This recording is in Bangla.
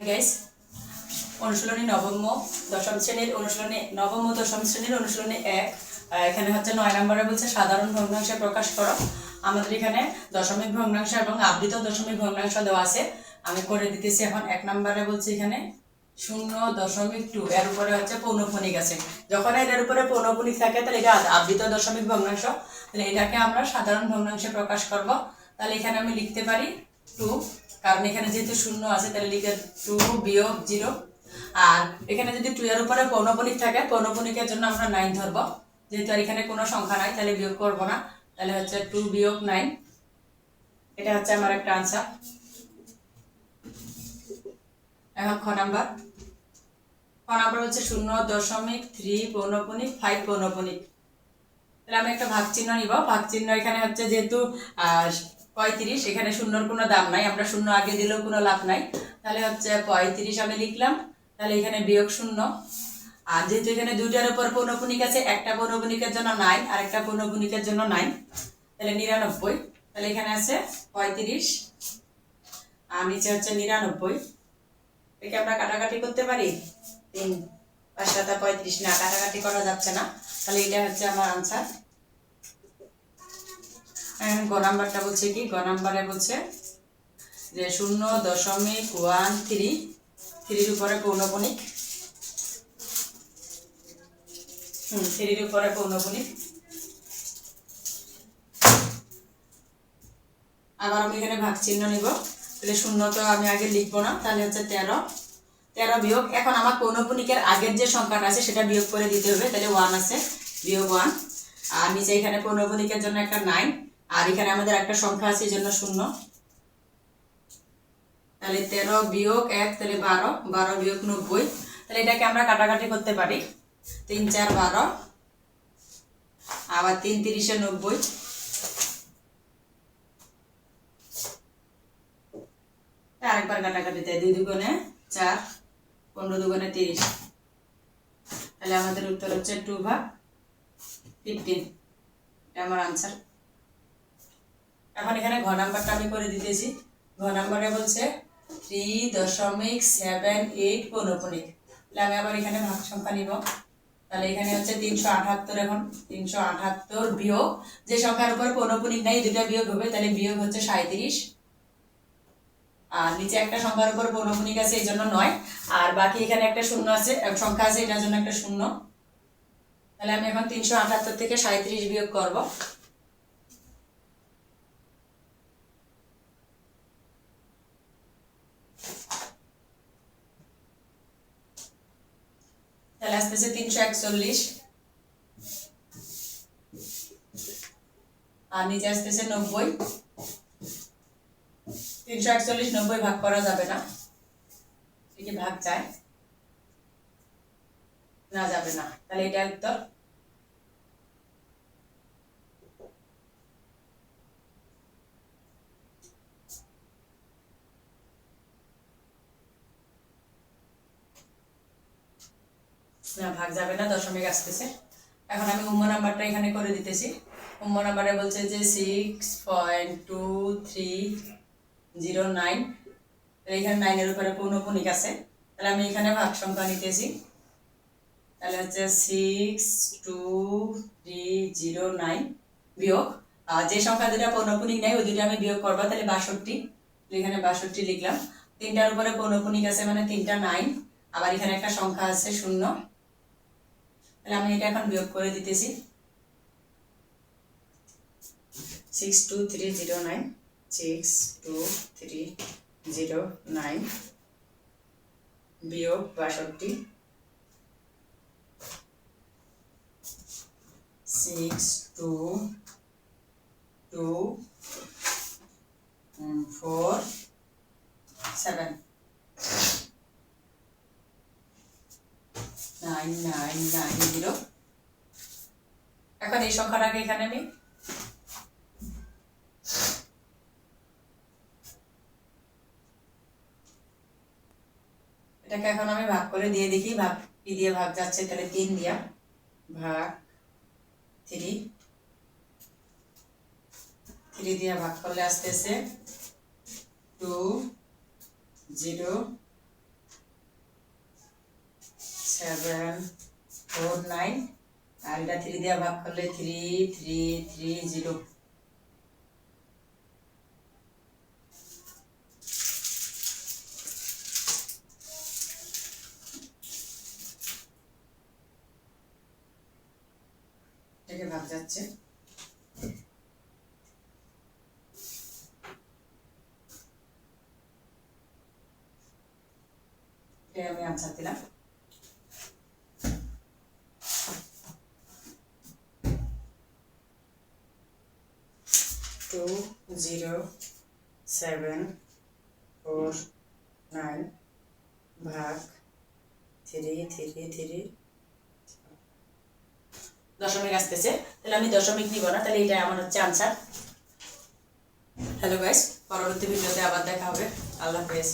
গাইস, অনুশীলনী নবম দশম শ্রেণীর অনুশীলনী নবম ও দশম শ্রেণীর অনুশীলনী 1 এখানে হচ্ছে 9 নম্বরে বলছে সাধারণ ভগ্নাংশে প্রকাশ করো। আমাদের এখানে দশমিক ভগ্নাংশ এবং আবৃত দশমিক ভগ্নাংশ দেওয়া আছে। আমি করে দিতেছি। এখন 1 নম্বরে বলছে এখানে 0.2 এর উপরে হচ্ছে পৌনঃপুনিক আছে। যখন এর উপরে পৌনঃপুনিক থাকে তাহলে এটা আবৃত দশমিক ভগ্নাংশ, তাহলে এটাকে আমরা সাধারণ ভগ্নাংশে প্রকাশ করব। তাহলে এখানে আমি লিখতে পারি 2, কারণ এখানে যেহেতু 0 আছে তাহলে লিখে 2 বিয়োগ 0। আর এখানে যদি 2 এর উপরে পৌনঃপুনিক থাকে, পৌনঃপুনিকের জন্য আমরা 9 ধরব। যেহেতু আর এখানে কোনো সংখ্যা নাই তাহলে বিয়োগ করব না, তাহলে হচ্ছে 2 বিয়োগ 9। এটা হচ্ছে আমার একটা आंसर। এখন খ নাম্বার হচ্ছে 0.3 পৌনঃপুনিক 5 পৌনঃপুনিক। তাহলে আমি একটা ভাগ চিহ্ন নিব। ভাগ চিহ্ন এখানে হচ্ছে যেহেতু 35, এখানে শূন্যর কোনো দাম নাই, আমরা শূন্য আগে দিলেও কোনো লাভ নাই। তাহলে হচ্ছে 35 আমি লিখলাম। তাহলে এখানে বিয়োগ 0। আর যেহেতু এখানে দুইটার উপর পৌনঃপুনিক আছে, একটা পৌনঃপুনিকের জন্য 9 আর একটা পৌনঃপুনিকের জন্য 9, তাহলে 99। তাহলে এখানে আছে 35 আর নিচে হচ্ছে 99। একে আমরা কাটাকাটি করতে পারি। 3 5 7 35, না কাটাকাটি করা যাচ্ছে না, তাহলে এটা হচ্ছে আমার आंसर। গ নাম্বারটা বলছে কি, গ নাম্বারে বলছে যে 0.13 3 উপরে পৌনঃপুনিক, 3 উপরে পৌনঃপুনিক। আবার আমি এখানে ভাগ চিহ্ন নিব। তাহলে 0 তো আমি আগে লিখবো না, তাহলে হচ্ছে 13 বিয়োগ, এখন আমার পৌনঃপুনিকের আগের যে সংখ্যাটা আছে সেটা বিয়োগ করে দিতে হবে। তাহলে 1 আছে, বিয়োগ 1। আর নিচে এখানে পৌনঃপুনিকের জন্য একটা 9, আর এখানে আমাদের একটা সংখ্যা আছে এই জন্য 0। তাহলে 13 বিয়োগ 1, তাহলে 12, 12 বিয়োগ 90। তাহলে এটাকে আমরা কাটাকাটি করতে পারি। 3 4 12, আবার 3 3 90, আরেকবার কাটাকাটিতে 2 দুগুণে 4, 15 দুগুণে 30। তাহলে আমাদের উত্তর হচ্ছে 2/15। এটা আমার आंसर। এখন এখানে ঘ নাম্বারটা আমি করে দিতেছি। ঘ নাম্বারে বলছে 3.78 পৌনঃপুনিক। তাহলে আমি আবার এখানে ভাগ সংখ্যা নিব। তাহলে এখানে হচ্ছে 378। এখন 378 বিয়োগ, যে সংখ্যার উপর পৌনঃপুনিক নাই দুটা বিয়োগ হবে, তাহলে বিয়োগ হচ্ছে 37। আর নিচে একটা সংখ্যার উপর পৌনঃপুনিক আছে এই জন্য 9, আর বাকি এখানে একটা শূন্য আছে, এক সংখ্যা আছে এটার জন্য একটা 0। তাহলে আমি এখন 378 থেকে 37 বিয়োগ করব। তাহলে আসতেছে 341, আর নিচে আসতেছে 90। 341 90 ভাগ করা যাবে না, কি ভাগ যায় না, যাবে না, তাহলে এটা উত্তর। না, ভাগ যাবে না, দশমিক আসতেছে। এখন আমি উম্ম নাম্বারটা এখানে করে দিতেছি। উম্ম নাম্বারে বলছে যে 6.2309, এখানে 9 এর উপরে পৌনঃপুনিক আছে, তাহলে আমি এখানে ভাগ সংখ্যা নিতেছি। তাহলে হচ্ছে 62309 বিয়োগ, আর যে সংখ্যা দুটা পৌনঃপুনিক নেই ওই দুটা আমি বিয়োগ করবো, তাহলে 62। এখানে 62 লিখলাম। 3টার উপরে পৌনঃপুনিক আছে মানে 3টা 9, আবার এখানে একটা সংখ্যা আছে 0। তাহলে আমি এটা এখন বিয়োগ করে দিতেছি। 62309 62309 বিয়োগ 62, 62247 9990। এখন এই সংখ্যাটাকে এখানে আমি এটাকে এখন আমি ভাগ করে দিয়ে দেখি ভাগ কি দিয়ে ভাগ যাচ্ছে। তাহলে 3 দিয়া ভাগ 3 দিয়ে ভাগ করলে আসতেছে 20 749 আর এটা 3 দিয়ে ভাগ করলে 3330 এটাকে ভাগ যাচ্ছে এটা আমি আনসার দিলাম। টু 0749 ভাগ 333 দশমিক আসতেছে, তাহলে আমি দশমিক নিব না, তাহলে এটা আমার হচ্ছে আনসার। হ্যালো গাইস, পরবর্তী ভিডিওতে আবার দেখা হবে। আল্লাহ হাফেজ।